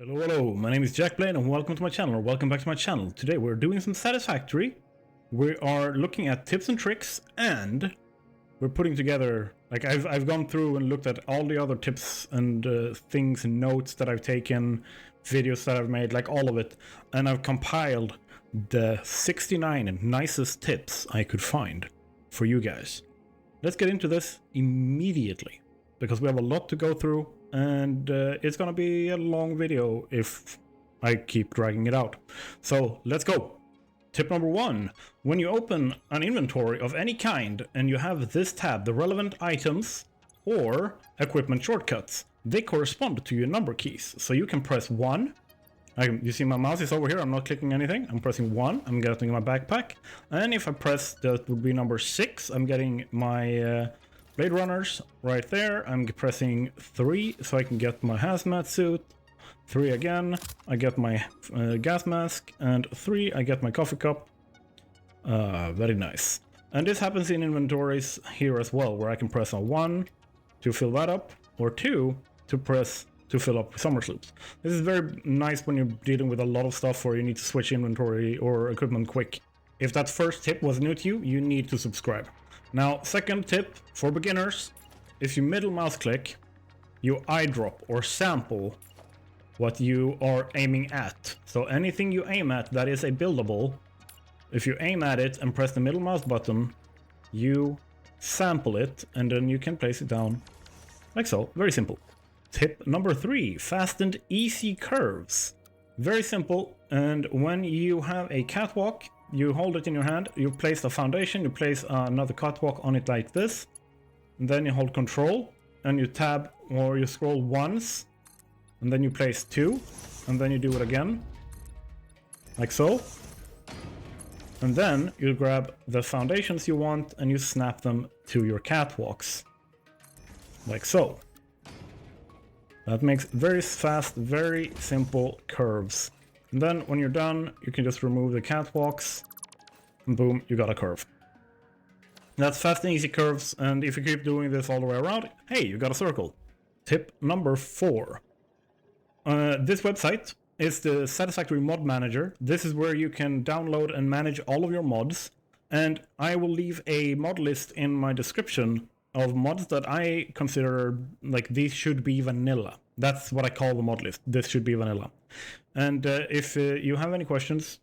Hello, hello, my name is Jack Blaine and welcome to my channel, or welcome back to my channel. Today we're doing some Satisfactory. We are looking at tips and tricks, and we're putting together, like I've gone through and looked at all the other tips and things and notes that I've taken, videos that I've made, like all of it, and I've compiled the 69 nicest tips I could find for you guys. Let's get into this immediately, because we have a lot to go through. And it's gonna be a long video if I keep dragging it out. So let's go. Tip number 1. When you open an inventory of any kind and you have this tab, the relevant items or equipment shortcuts, they correspond to your number keys. So you can press 1. You see my mouse is over here, I'm not clicking anything. I'm pressing 1, I'm getting my backpack. And if I press, that would be number 6, I'm getting my Blade Runners right there. I'm pressing 3 so I can get my hazmat suit. 3 again, I get my gas mask, and 3 I get my coffee cup. Very nice. And this happens in inventories here as well, where I can press on 1 to fill that up, or 2 to press to fill up summer sloops. This is very nice when you're dealing with a lot of stuff or you need to switch inventory or equipment quick. If that first tip was new to you, you need to subscribe. Now, second tip for beginners, if you middle mouse click, you eyedrop or sample what you are aiming at. So anything you aim at that is a buildable, if you aim at it and press the middle mouse button, you sample it and then you can place it down like so. Very simple. Tip number 3, fast and easy curves. Very simple, and when you have a catwalk, you hold it in your hand, you place the foundation, you place another catwalk on it like this, and then you hold Control, and you tab or you scroll once, and then you place 2, and then you do it again, like so. And then you grab the foundations you want and you snap them to your catwalks, like so. That makes very fast, very simple curves. And then when you're done, you can just remove the catwalks, and boom, you got a curve. That's fast and easy curves, and if you keep doing this all the way around, hey, you got a circle. Tip number 4. This website is the Satisfactory Mod Manager. This is where you can download and manage all of your mods, and I will leave a mod list in my description of mods that I consider like these should be vanilla. That's what I call the mod list. This should be vanilla. And if you have any questions,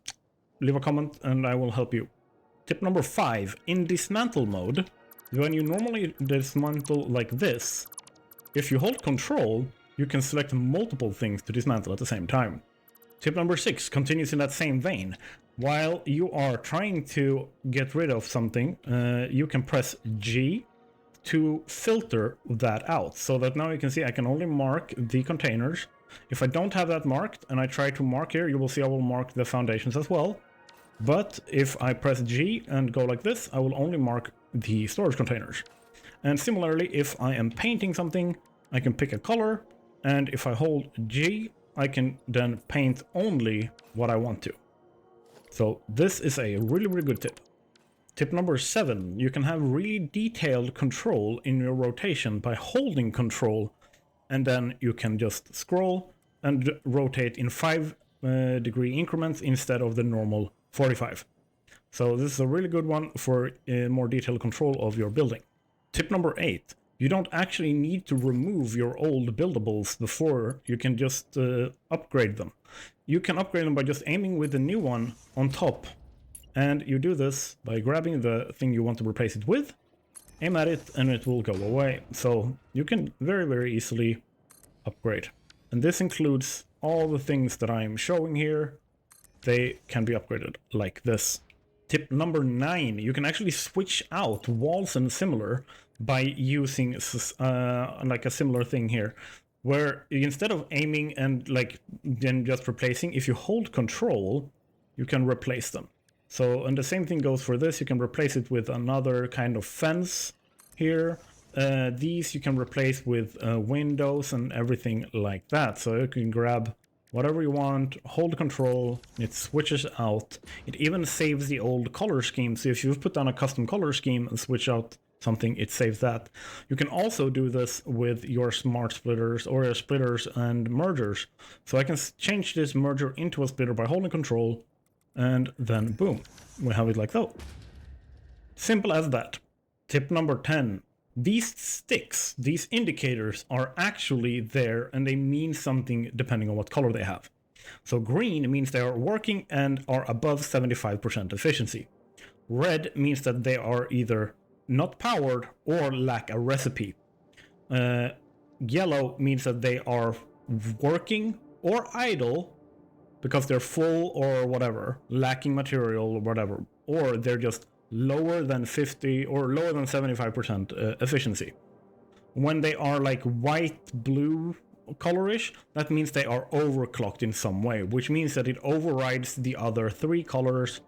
leave a comment and I will help you. Tip number 5, in dismantle mode, when you normally dismantle like this, if you hold Control, you can select multiple things to dismantle at the same time. Tip number 6 continues in that same vein. While you are trying to get rid of something, you can press G to filter that out, so that now you can see I can only mark the containers. If I don't have that marked and I try to mark here, you will see I will mark the foundations as well. But if I press G and go like this, I will only mark the storage containers. And similarly, if I am painting something, I can pick a color, and if I hold G, I can then paint only what I want to. So this is a really, really good tip. Tip number 7, you can have really detailed control in your rotation by holding Control, and then you can just scroll and rotate in 5 degree increments instead of the normal 45. So this is a really good one for more detailed control of your building. Tip number 8, you don't actually need to remove your old buildables before you can just upgrade them. You can upgrade them by just aiming with the new one on top. And you do this by grabbing the thing you want to replace it with, aim at it, and it will go away. So you can very, very easily upgrade. And this includes all the things that I'm showing here. They can be upgraded like this. Tip number 9, you can actually switch out walls and similar by using like a similar thing here, where instead of aiming and like then just replacing, if you hold Control, you can replace them. So, and the same thing goes for this. You can replace it with another kind of fence here. These you can replace with windows and everything like that. So you can grab whatever you want, hold Control, it switches out. It even saves the old color scheme. So if you've put down a custom color scheme and switch out something, it saves that. You can also do this with your smart splitters or your splitters and mergers. So I can change this merger into a splitter by holding Control, and then boom, we have it like that. Simple as that. Tip number 10. These sticks, these indicators, are actually there and they mean something depending on what color they have. So green means they are working and are above 75% efficiency. Red means that they are either not powered or lack a recipe. Yellow means that they are working or idle because they're full or whatever, lacking material or whatever, or they're just lower than 50 or lower than 75% efficiency. When they are like white, blue colorish, that means they are overclocked in some way, which means that it overrides the other 3 colors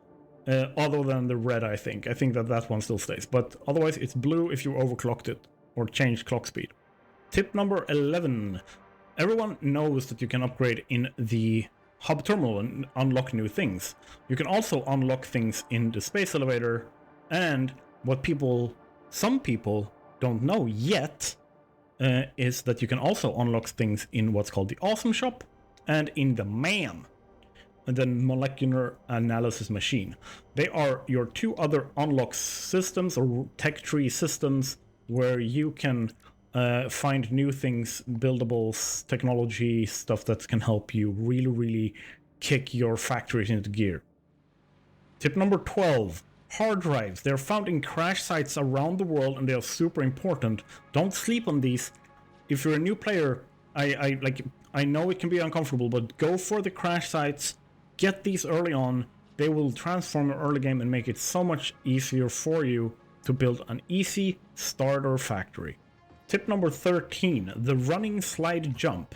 other than the red, I think. I think that that one still stays, but otherwise it's blue if you overclocked it or changed clock speed. Tip number 11. Everyone knows that you can upgrade in the hub terminal and unlock new things. You can also unlock things in the space elevator, and what some people don't know yet is that you can also unlock things in what's called the Awesome Shop and in the MAM, and then Molecular Analysis Machine. They are your 2 other unlock systems or tech tree systems where you can find new things, buildables, technology, stuff that can help you really kick your factories into gear. Tip number 12. Hard drives. They're found in crash sites around the world and they are super important. Don't sleep on these. If you're a new player, I know it can be uncomfortable, but go for the crash sites. Get these early on. They will transform your early game and make it so much easier for you to build an easy starter factory. Tip number 13, the running slide jump.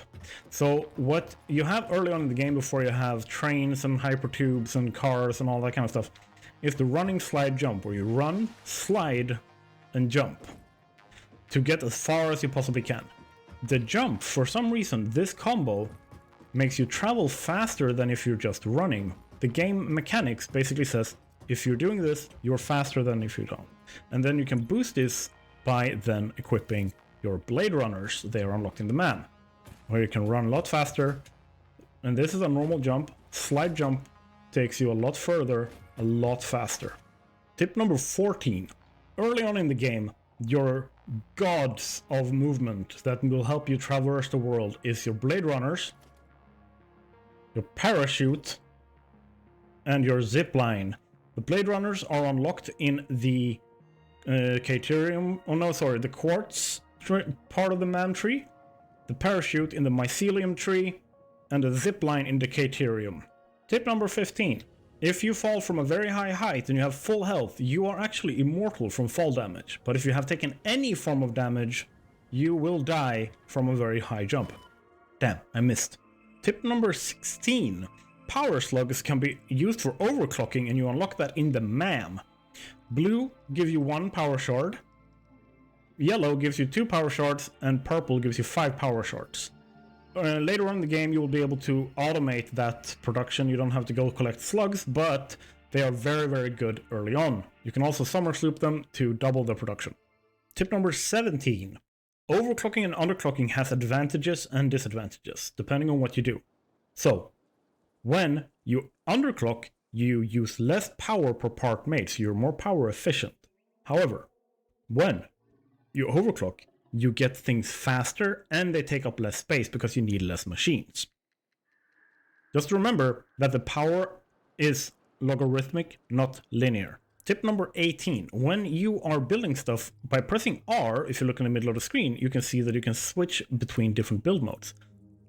So what you have early on in the game before you have trains and hypertubes and cars and all that kind of stuff is the running slide jump, where you run, slide, and jump to get as far as you possibly can. The jump, for some reason, this combo makes you travel faster than if you're just running. The game mechanics basically says if you're doing this, you're faster than if you don't. And then you can boost this by then equipping your Blade Runners. They are unlocked in the MAM, where you can run a lot faster. And this is a normal jump. Slide jump takes you a lot further, a lot faster. Tip number 14. Early on in the game, your gods of movement that will help you traverse the world is your Blade Runners, your parachute, and your zip line. The Blade Runners are unlocked in the the quartz part of the MAM tree, the parachute in the mycelium tree, and the zip line in the Caterium. Tip number 15. If you fall from a very high height and you have full health, you are actually immortal from fall damage. But if you have taken any form of damage, you will die from a very high jump. Damn, I missed. Tip number 16. Power slugs can be used for overclocking, and you unlock that in the MAM. Blue gives you 1 power shard, yellow gives you 2 power shards, and purple gives you 5 power shards. Later on in the game, you will be able to automate that production. You don't have to go collect slugs, but they are very good early on. You can also summer sloop them to double the production. Tip number 17. Overclocking and underclocking has advantages and disadvantages, depending on what you do. So, when you underclock, you use less power per part made, so you're more power efficient. However, when you overclock, you get things faster and they take up less space because you need less machines. Just remember that the power is logarithmic, not linear. Tip number 18. When you are building stuff, by pressing R, if you look in the middle of the screen, you can see that you can switch between different build modes.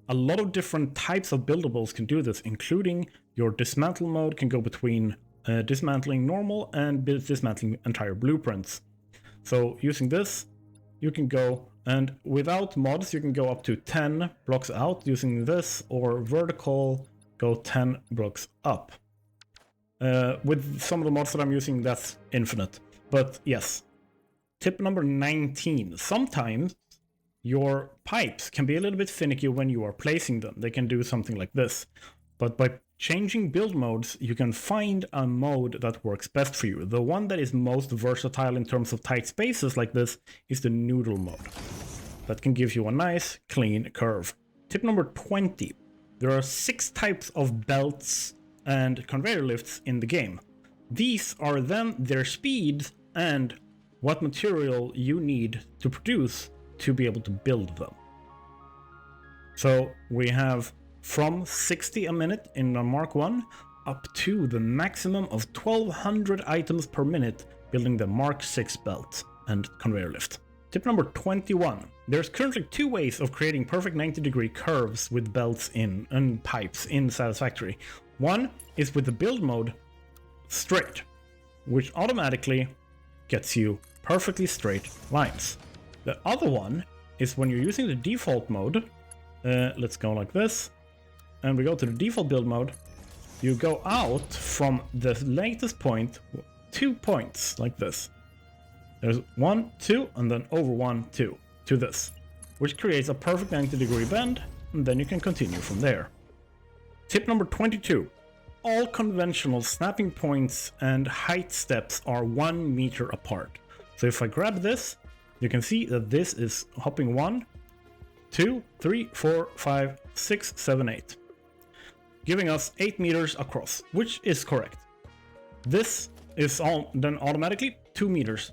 A lot of different types of buildables can do this, including your dismantle mode can go between dismantling normal and dismantling entire blueprints. So using this, you can go, and without mods, you can go up to 10 blocks out using this, or vertical, go 10 blocks up. With some of the mods that I'm using, that's infinite. But yes. Tip number 19. Sometimes your pipes can be a little bit finicky when you are placing them. They can do something like this. But by changing build modes, you can find a mode that works best for you. The one that is most versatile in terms of tight spaces like this is the noodle mode. That can give you a nice, clean curve. Tip number 20. There are 6 types of belts and conveyor lifts in the game. These are then their speeds and what material you need to produce to be able to build them. So we have from 60 a minute in the Mark 1 up to the maximum of 1200 items per minute building the Mark 6 belt and conveyor lift. Tip number 21. There's currently 2 ways of creating perfect 90-degree curves with belts in and pipes in Satisfactory. One is with the build mode straight, which automatically gets you perfectly straight lines. The other one is when you're using the default mode. Let's go like this, and we go to the default build mode. You go out from the latest point 2 points like this. There's 1, 2, and then over 1, 2 to this, which creates a perfect 90-degree bend, and then you can continue from there. Tip number 22. All conventional snapping points and height steps are 1 meter apart. So if I grab this, you can see that this is hopping 1, 2, 3, 4, 5, 6, 7, 8. Giving us 8 meters across, which is correct. This is then automatically 2 meters.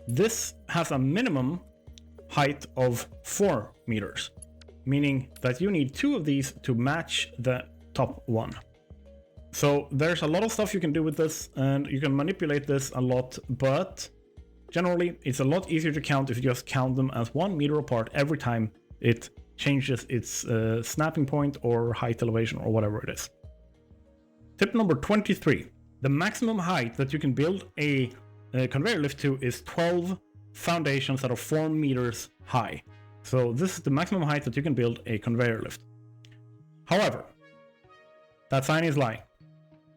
This has a minimum height of 4 meters, meaning that you need 2 of these to match the top one. So there's a lot of stuff you can do with this, and you can manipulate this a lot, but generally it's a lot easier to count if you just count them as 1 meter apart every time it changes its snapping point or height elevation or whatever it is. Tip number 23. The maximum height that you can build a conveyor lift to is 12 foundations that are 4 meters high. So this is the maximum height that you can build a conveyor lift. However, that sign is lying.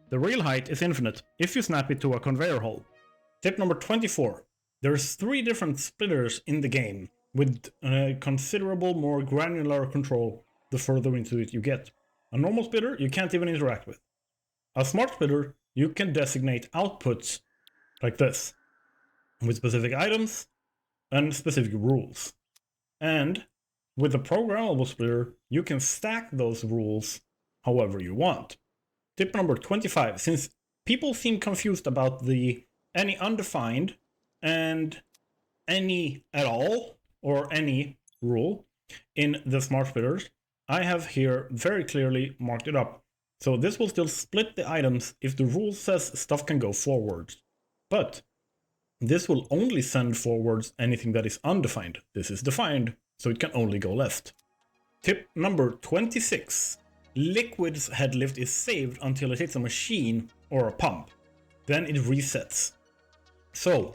The real height is infinite if you snap it to a conveyor hole. Tip number 24. There's 3 different splitters in the game with considerable more granular control the further into it you get. A normal splitter you can't even interact with. A smart splitter you can designate outputs like this, with specific items and specific rules. And with the programmable splitter, you can stack those rules however you want. Tip number 25. Since people seem confused about the Any Undefined and Any at all, or any rule in the smart splitters, I have here very clearly marked it up. So this will still split the items if the rule says stuff can go forwards. But this will only send forwards anything that is undefined. This is defined, so it can only go left. Tip number 26. Liquid's headlift is saved until it hits a machine or a pump. Then it resets. So,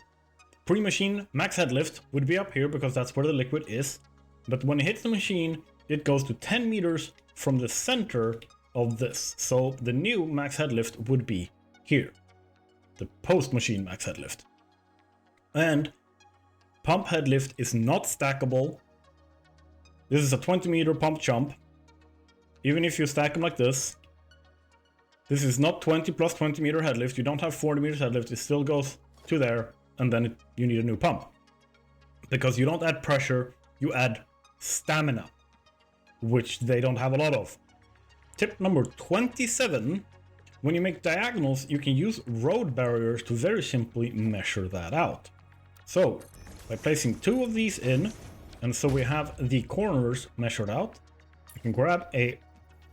pre-machine max headlift would be up here because that's where the liquid is. But when it hits the machine, it goes to 10 meters from the center of this. So the new max headlift would be here. The post-machine max headlift. And pump headlift is not stackable. This is a 20 meter pump jump. Even if you stack them like this, this is not 20 plus 20 meter headlift. You don't have 40 meters headlift. It still goes to there, and then you need a new pump. Because you don't add pressure, you add stamina, which they don't have a lot of. Tip number 27. When you make diagonals, you can use road barriers to very simply measure that out. So, by placing 2 of these in, and so we have the corners measured out, you can grab a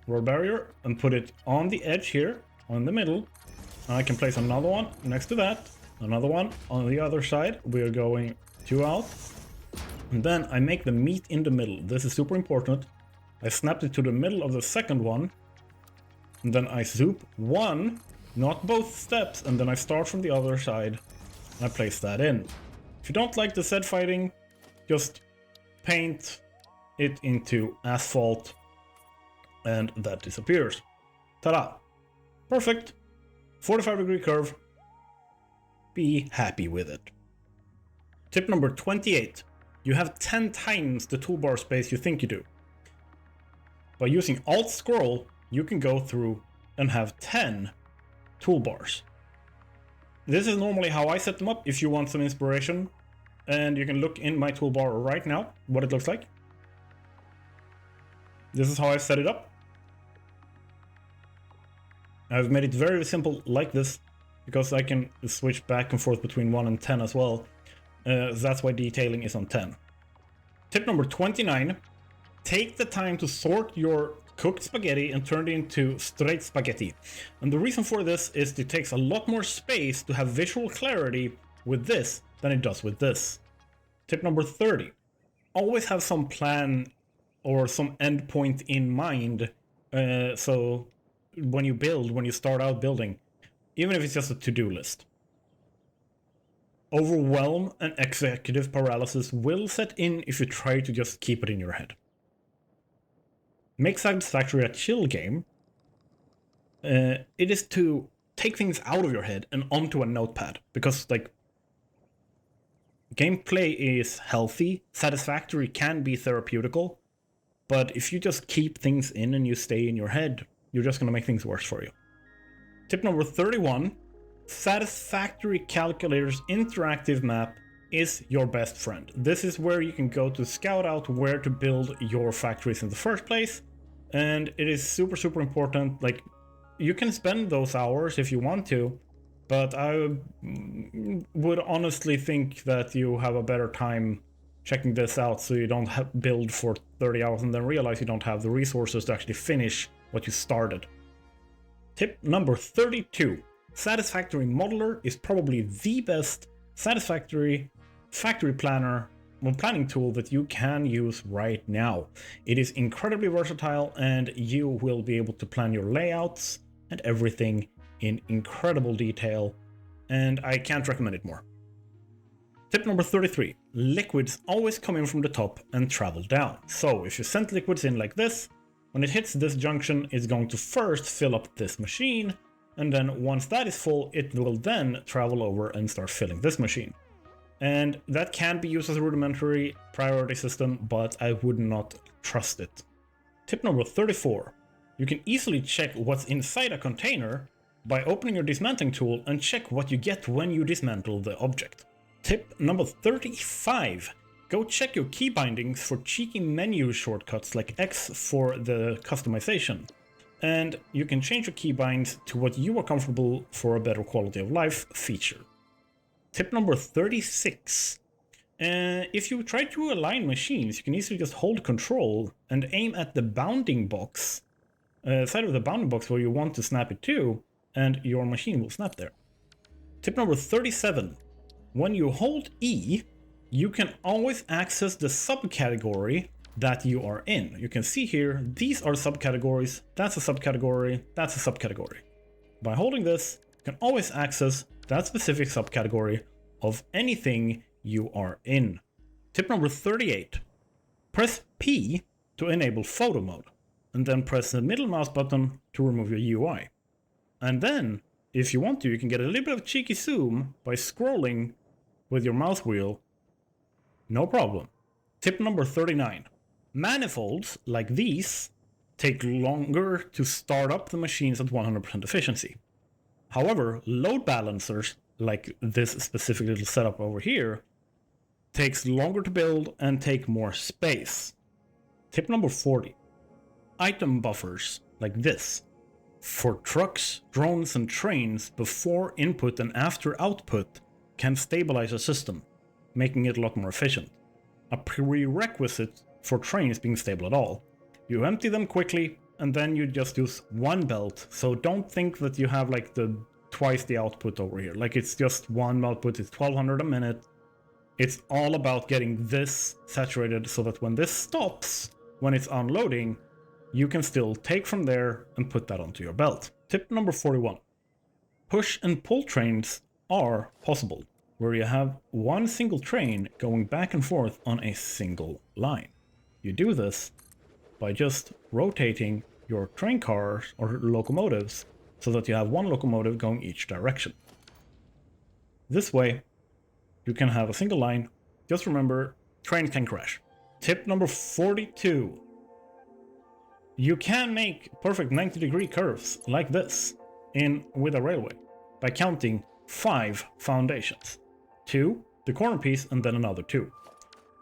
road barrier and put it on the edge here, on the middle. And I can place another one next to that, another one on the other side. We are going 2 out. And then I make the meet in the middle. This is super important. I snapped it to the middle of the second one. And then I zoop 1, not both steps, and then I start from the other side. And I place that in. If you don't like the Z fighting, just paint it into asphalt and that disappears. Ta-da! Perfect! 45-degree curve. Be happy with it. Tip number 28. You have 10 times the toolbar space you think you do. By using Alt-Scroll, you can go through and have 10 toolbars. This is normally how I set them up if you want some inspiration. And you can look in my toolbar right now what it looks like. This is how I've set it up. I've made it very simple like this because I can switch back and forth between 1 and 10 as well. That's why detailing is on 10. Tip number 29. Take the time to sort your cooked spaghetti and turn it into straight spaghetti. And the reason for this is it takes a lot more space to have visual clarity with this than it does with this. Tip number 30. Always have some plan or some endpoint in mind. So when you start out building, even if it's just a to-do list. Overwhelm and executive paralysis will set in if you try to just keep it in your head. Make Satisfactory a chill game. It is to take things out of your head and onto a notepad, because like gameplay is healthy, Satisfactory can be therapeutical, but if you just keep things in and you stay in your head, you're just going to make things worse for you. Tip number 31, Satisfactory Calculator's interactive map is your best friend. This is where you can go to scout out where to build your factories in the first place, and it is super, super important. Like, you can spend those hours if you want to, but I would honestly think that you have a better time checking this out so you don't build for 30 hours and then realize you don't have the resources to actually finish what you started. Tip number 32. Satisfactory Modeler is probably the best Satisfactory factory planner or planning tool that you can use right now. It is incredibly versatile and you will be able to plan your layouts and everything in incredible detail, and I can't recommend it more. Tip number 33. Liquids always come in from the top and travel down. So if you send liquids in like this, when it hits this junction, it's going to first fill up this machine, and then once that is full, it will then travel over and start filling this machine. And that can be used as a rudimentary priority system, but I would not trust it. Tip number 34. You can easily check what's inside a container by opening your dismantling tool and check what you get when you dismantle the object. Tip number 35. Go check your key bindings for cheeky menu shortcuts like X for the customization. And you can change your keybinds to what you are comfortable for a better quality of life feature. Tip number 36. If you try to align machines, you can easily just hold Control and aim at the bounding box, side of the bounding box where you want to snap it to, and your machine will snap there. Tip number 37. When you hold E, you can always access the subcategory that you are in. You can see here, these are subcategories, that's a subcategory, that's a subcategory. By holding this, you can always access that specific subcategory of anything you are in. Tip number 38. Press P to enable photo mode, and then press the middle mouse button to remove your UI. And then, if you want to, you can get a little bit of cheeky zoom by scrolling with your mouse wheel. No problem. Tip number 39. Manifolds, like these, take longer to start up the machines at 100% efficiency. However, load balancers, like this specific little setup over here, takes longer to build and take more space. Tip number 40. Item buffers, like this, for trucks, drones, and trains before input and after output can stabilize a system, making it a lot more efficient. A prerequisite for trains being stable at all. You empty them quickly, and then you just use one belt, so don't think that you have like twice the output over here. Like, it's just one output, it's 1200 a minute. It's all about getting this saturated so that when this stops, when it's unloading, you can still take from there and put that onto your belt. Tip number 41. Push and pull trains are possible, where you have one single train going back and forth on a single line. You do this by just rotating your train cars or locomotives so that you have one locomotive going each direction. This way, you can have a single line. Just remember, trains can crash. Tip number 42. You can make perfect 90-degree curves like this with a railway by counting 5 foundations. 2, the corner piece, and then another 2.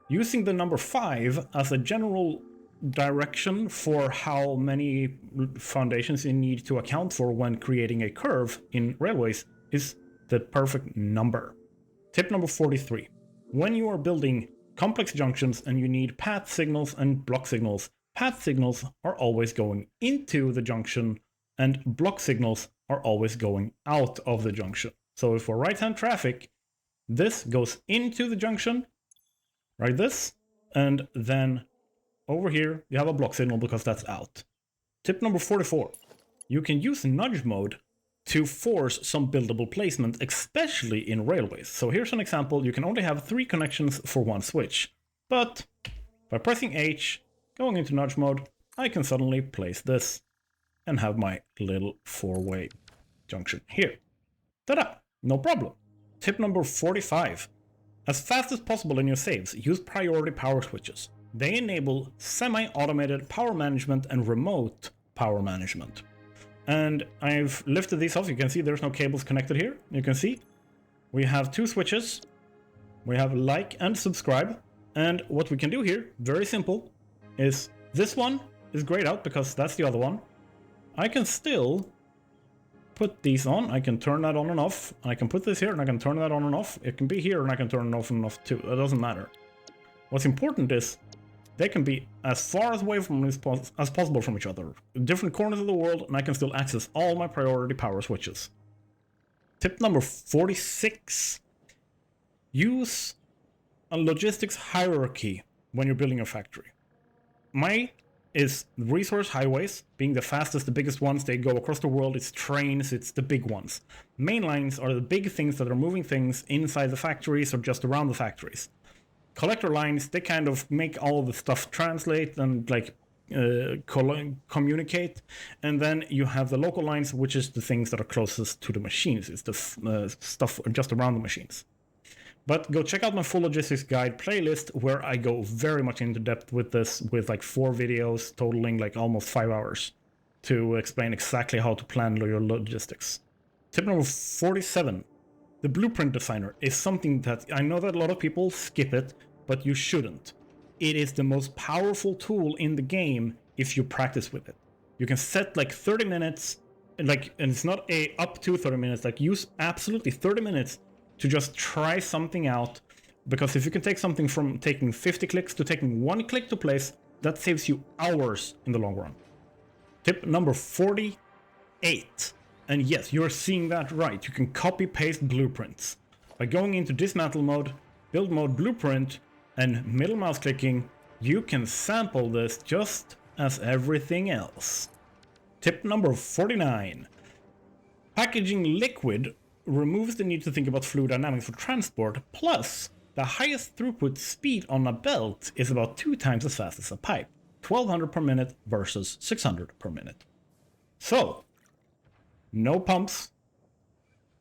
Using the number 5 as a general direction for how many foundations you need to account for when creating a curve in railways is the perfect number. Tip number 43. When you are building complex junctions and you need path signals and block signals, path signals are always going into the junction and block signals are always going out of the junction. So if for right-hand traffic, this goes into the junction, like this, and then over here you have a block signal because that's out. Tip number 44. You can use nudge mode to force some buildable placement, especially in railways. So here's an example. You can only have 3 connections for one switch, but by pressing H, going into nudge mode, I can suddenly place this and have my little 4-way junction here. Ta-da! No problem. Tip number 45. As fast as possible in your saves, use priority power switches. They enable semi-automated power management and remote power management. And I've lifted these off. You can see there's no cables connected here. You can see we have 2 switches. We have like and subscribe. And what we can do here, very simple, is this one is grayed out because that's the other one. I can still put these on. I can turn that on and off. I can put this here and I can turn that on and off. It can be here and I can turn it off and off too. It doesn't matter. What's important is they can be as far away from as possible from each other. Different corners of the world, and I can still access all my priority power switches. Tip number 46. Use a logistics hierarchy when you're building a factory. My is resource highways, being the fastest, the biggest ones. They go across the world. It's trains, it's the big ones. Main lines are the big things that are moving things inside the factories or just around the factories. Collector lines, they kind of make all of the stuff translate and like communicate. And then you have the local lines, which is the things that are closest to the machines. It's the stuff just around the machines. But go check out my full logistics guide playlist where I go very much into depth with this, with like 4 videos totaling like almost 5 hours to explain exactly how to plan your logistics. Tip number 47. The blueprint designer is something that I know that a lot of people skip it, but you shouldn't. It is the most powerful tool in the game if you practice with it. You can set like 30 minutes, and it's not up to 30 minutes, like use absolutely 30 minutes to just try something out, because if you can take something from taking 50 clicks to taking 1 click to place, that saves you hours in the long run. Tip number 48. And yes, you're seeing that right. You can copy paste blueprints. By going into dismantle mode, build mode blueprint, and middle mouse clicking, you can sample this just as everything else. Tip number 49. Packaging liquid removes the need to think about fluid dynamics for transport, plus the highest throughput speed on a belt is about 2 times as fast as a pipe, 1200 per minute versus 600 per minute. So, no pumps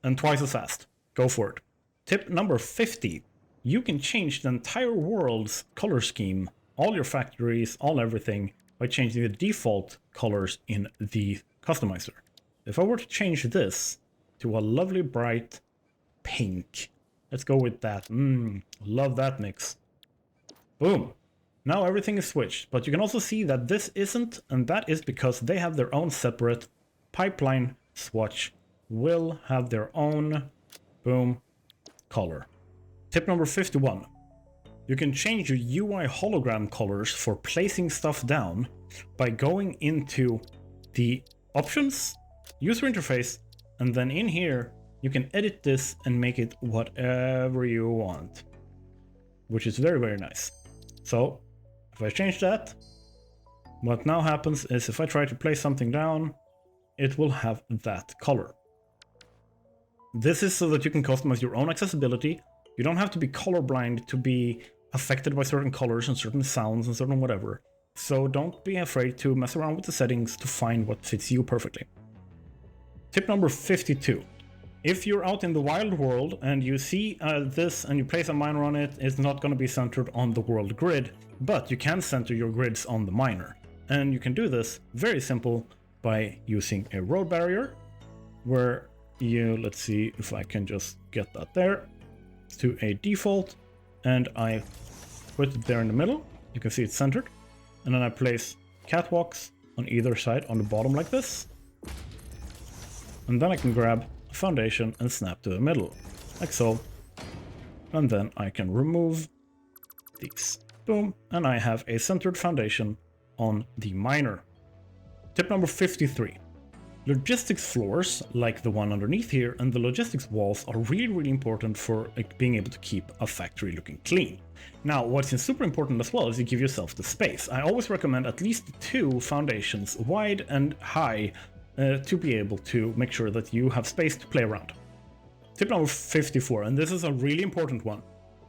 and twice as fast. Go for it. Tip number 50. You can change the entire world's color scheme, all your factories, all everything, by changing the default colors in the customizer. If I were to change this to a lovely bright pink, let's go with that. Love that mix. Boom. Now everything is switched, but you can also see that this isn't, and that is because they have their own separate pipeline swatch, will have their own, boom, color. Tip number 51. You can change your UI hologram colors for placing stuff down by going into the options, user interface, and then in here, you can edit this and make it whatever you want, which is very, very nice. So if I change that, what now happens is if I try to place something down, it will have that color. This is so that you can customize your own accessibility. You don't have to be colorblind to be affected by certain colors and certain sounds and certain whatever. So don't be afraid to mess around with the settings to find what fits you perfectly. Tip number 52. If you're out in the wild world and you see this and you place a miner on it, it's not going to be centered on the world grid, but you can center your grids on the miner. And you can do this very simple by using a road barrier where you, let's see if I can just get that there to a default, and I put it there in the middle. You can see it's centered. And then I place catwalks on either side on the bottom like this. And then I can grab a foundation and snap to the middle, like so. And then I can remove these. Boom. And I have a centered foundation on the miner. Tip number 53. Logistics floors, like the one underneath here, and the logistics walls are really important for being able to keep a factory looking clean. Now, what's super important as well is you give yourself the space. I always recommend at least 2 foundations, wide and high, to be able to make sure that you have space to play around. Tip number 54, and this is a really important one.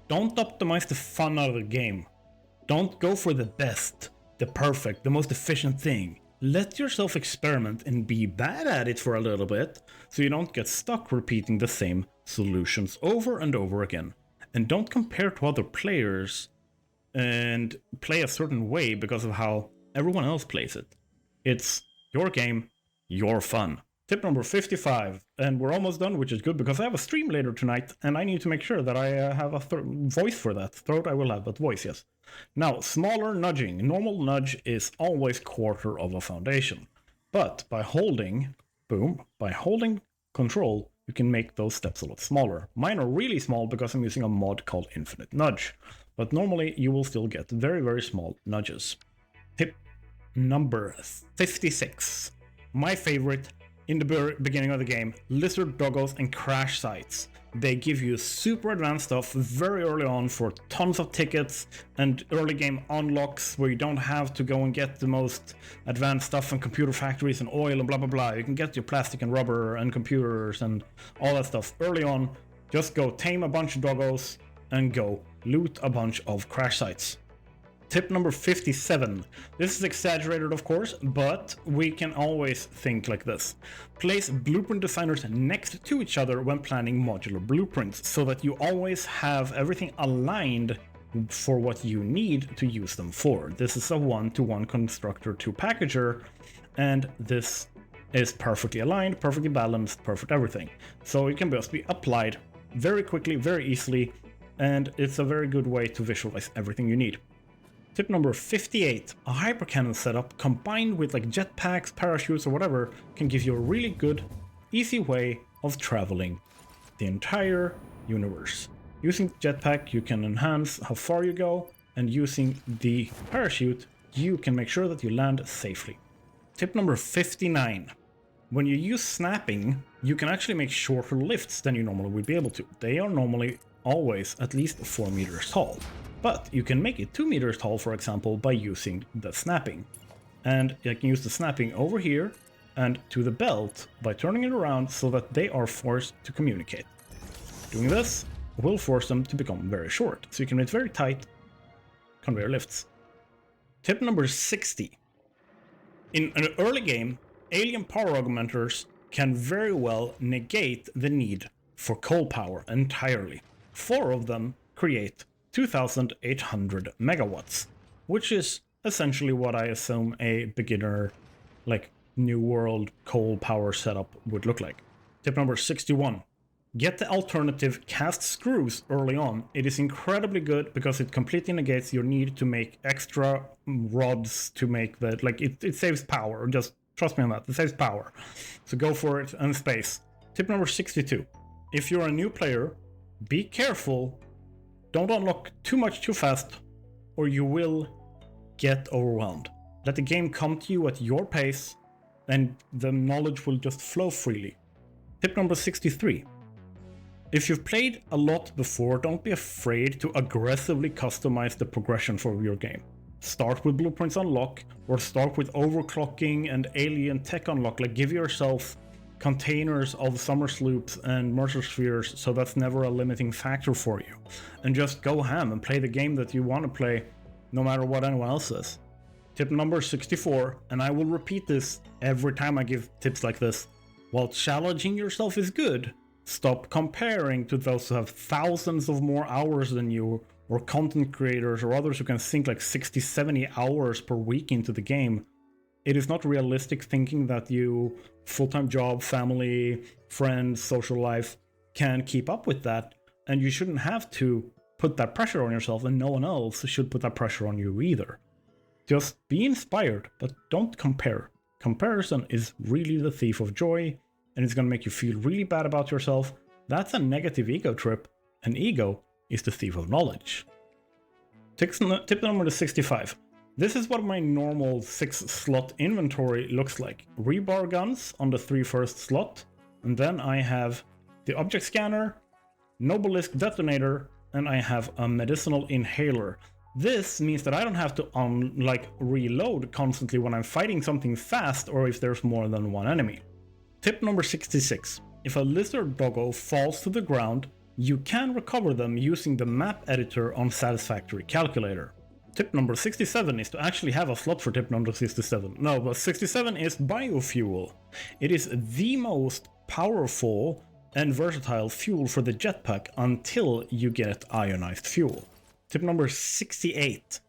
Don't optimize the fun out of the game. Don't go for the best, the perfect, the most efficient thing. Let yourself experiment and be bad at it for a little bit, so you don't get stuck repeating the same solutions over and over again. And don't compare to other players and play a certain way because of how everyone else plays it. It's your game, your fun. Tip number 55, and we're almost done, which is good because I have a stream later tonight and I need to make sure that I have a voice for that. Throat I will have, but voice, yes. Now, smaller nudging. Normal nudge is always quarter of a foundation. But by holding, boom, by holding control, you can make those steps a lot smaller. Mine are really small because I'm using a mod called Infinite Nudge. But normally you will still get very small nudges. Tip number 56. My favorite in the beginning of the game, lizard doggos and crash sites. They give you super advanced stuff very early on for tons of tickets and early game unlocks where you don't have to go and get the most advanced stuff from computer factories and oil and blah blah blah. You can get your plastic and rubber and computers and all that stuff early on. Just go tame a bunch of doggos and go loot a bunch of crash sites. Tip number 57. This is exaggerated, of course, but we can always think like this. Place blueprint designers next to each other when planning modular blueprints, so that you always have everything aligned for what you need to use them for. This is a one-to-one constructor to packager, and this is perfectly aligned, perfectly balanced, perfect everything. So it can just be applied very quickly, very easily, and it's a very good way to visualize everything you need. Tip number 58, a hypercannon setup combined with like jetpacks, parachutes or whatever can give you a really good, easy way of traveling the entire universe. Using jetpack you can enhance how far you go, and using the parachute you can make sure that you land safely. Tip number 59, when you use snapping you can actually make shorter lifts than you normally would be able to. They are normally always at least 4 meters tall. But you can make it 2 meters tall, for example, by using the snapping. And you can use the snapping over here and to the belt by turning it around so that they are forced to communicate. Doing this will force them to become very short, so you can make very tight conveyor lifts. Tip number 60. In an early game, alien power augmenters can very well negate the need for coal power entirely. 4 of them create 2,800 megawatts, which is essentially what I assume a beginner, like new world coal power setup would look like. Tip number 61. Get the alternative cast screws early on. It is incredibly good because it completely negates your need to make extra rods to make that, like it saves power. Just trust me on that, it saves power. So go for it and space. Tip number 62. If you're a new player, be careful. Don't unlock too much too fast, or you will get overwhelmed. Let the game come to you at your pace, and the knowledge will just flow freely. Tip number 63. If you've played a lot before, don't be afraid to aggressively customize the progression for your game. Start with blueprints unlock, or start with overclocking and alien tech unlock. Like give yourself containers of summer sloops and mercer spheres so that's never a limiting factor for you. And just go ham and play the game that you want to play no matter what anyone else says. Tip number 64, and I will repeat this every time I give tips like this. While challenging yourself is good, stop comparing to those who have thousands of more hours than you or content creators or others who can sink like 60, 70 hours per week into the game, it is not realistic thinking that you, full-time job, family, friends, social life, can keep up with that. And you shouldn't have to put that pressure on yourself, and no one else should put that pressure on you either. Just be inspired, but don't compare. Comparison is really the thief of joy, and it's going to make you feel really bad about yourself. That's a negative ego trip, and ego is the thief of knowledge. Tip number 65. This is what my normal 6-slot inventory looks like. Rebar guns on the 3 first slot, and then I have the object scanner, Nobelisk detonator, and I have a medicinal inhaler. This means that I don't have to reload constantly when I'm fighting something fast or if there's more than one enemy. Tip number 66. If a lizard doggo falls to the ground, you can recover them using the map editor on Satisfactory Calculator. Tip number 67 is to actually have a slot for tip number 67. No, but 67 is biofuel. It is the most powerful and versatile fuel for the jetpack until you get ionized fuel. Tip number 68.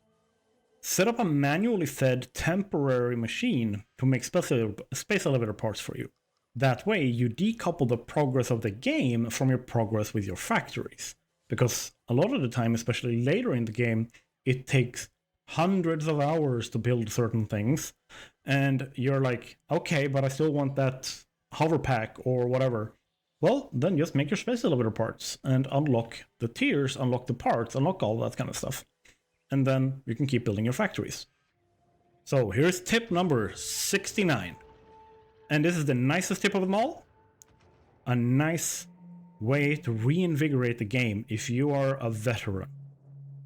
Set up a manually fed temporary machine to make space elevator parts for you. That way you decouple the progress of the game from your progress with your factories. Because a lot of the time, especially later in the game, it takes hundreds of hours to build certain things. And you're like, okay, but I still want that hover pack or whatever. Well, then just make your space elevator parts and unlock the tiers, unlock the parts, unlock all that kind of stuff. And then you can keep building your factories. So here's tip number 69. And this is the nicest tip of them all. A nice way to reinvigorate the game if you are a veteran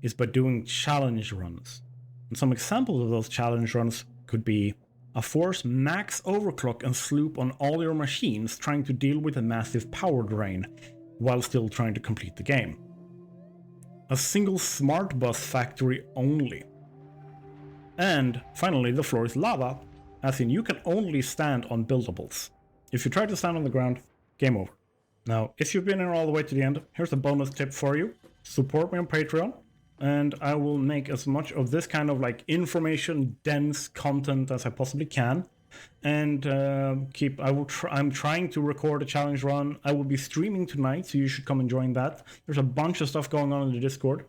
is by doing challenge runs. And some examples of those challenge runs could be a force max overclock and sloop on all your machines, trying to deal with a massive power drain while still trying to complete the game. A single smart bus factory only. And finally, the floor is lava, as in you can only stand on buildables. If you try to stand on the ground, game over. Now, if you've been here all the way to the end, here's a bonus tip for you. Support me on Patreon, and I will make as much of this kind of like information-dense content as I possibly can. And I'm trying to record a challenge run. I will be streaming tonight, so you should come and join that. There's a bunch of stuff going on in the Discord.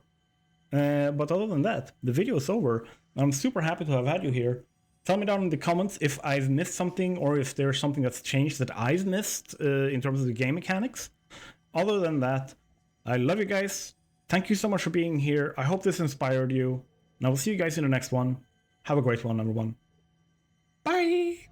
But other than that, the video is over. I'm super happy to have had you here. Tell me down in the comments if I've missed something or if there's something that's changed that I've missed in terms of the game mechanics. Other than that, I love you guys. Thank you so much for being here. I hope this inspired you. And I will see you guys in the next one. Have a great one, everyone. Bye!